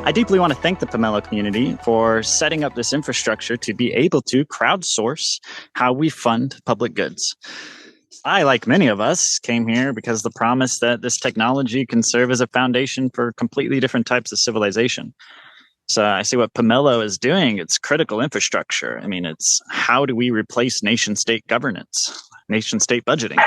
I deeply want to thank the Pomelo community for setting up this infrastructure to be able to crowdsource how we fund public goods. I, like many of us, came here because the promise that this technology can serve as a foundation for completely different types of civilization. So I see what Pomelo is doing. It's critical infrastructure. I mean, it's how do we replace nation-state governance, nation-state budgeting?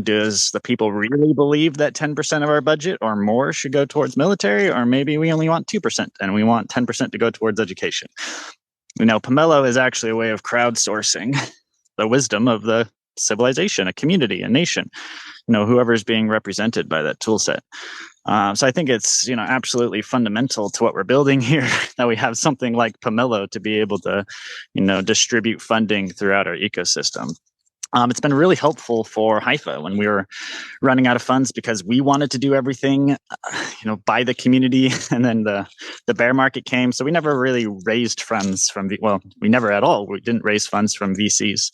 Does the people really believe that 10% of our budget or more should go towards military, or maybe we only want 2% and we want 10% to go towards education? Pomelo is actually a way of crowdsourcing the wisdom of the civilization, a community, a nation, whoever's being represented by that tool set. So I think it's, absolutely fundamental to what we're building here that we have something like Pomelo to be able to, distribute funding throughout our ecosystem. It's been really helpful for Hypha when we were running out of funds because we wanted to do everything, by the community, and then the bear market came. So we never really raised funds from we never at all. We didn't raise funds from VCs.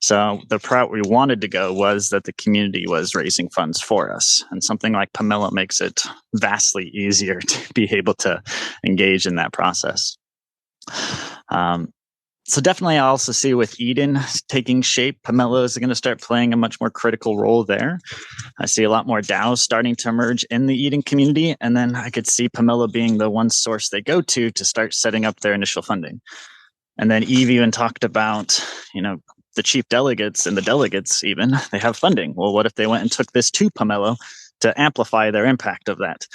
So the route we wanted to go was that the community was raising funds for us, and something like Pomelo makes it vastly easier to be able to engage in that process. So definitely I also see with Eden taking shape, Pomelo is going to start playing a much more critical role there. I see a lot more DAOs starting to emerge in the Eden community, and then I could see Pomelo being the one source they go to start setting up their initial funding. And then Eve even talked about, the chief delegates and the delegates even, they have funding. Well, what if they went and took this to Pomelo to amplify their impact of that?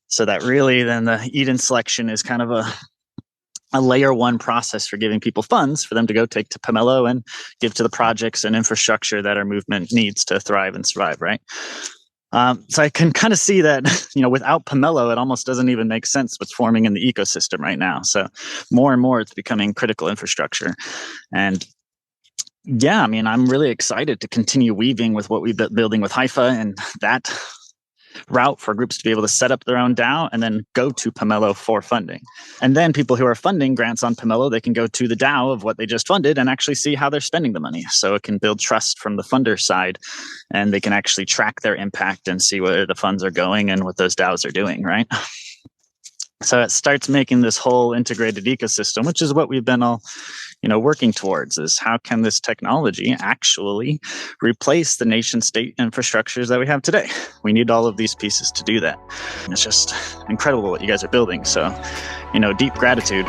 So that really then the Eden selection is kind of a layer one process for giving people funds for them to go take to Pomelo and give to the projects and infrastructure that our movement needs to thrive and survive, right? So I can kind of see that, without Pomelo, it almost doesn't even make sense what's forming in the ecosystem right now. So more and more it's becoming critical infrastructure. And yeah, I'm really excited to continue weaving with what we've been building with Hypha and that route for groups to be able to set up their own DAO and then go to Pomelo for funding. And then people who are funding grants on Pomelo, they can go to the DAO of what they just funded and actually see how they're spending the money. So it can build trust from the funder side, and they can actually track their impact and see where the funds are going and what those DAOs are doing, right? So it starts making this whole integrated ecosystem, which is what we've been all, working towards, is how can this technology actually replace the nation state infrastructures that we have today? We need all of these pieces to do that. And it's just incredible what you guys are building. So, deep gratitude.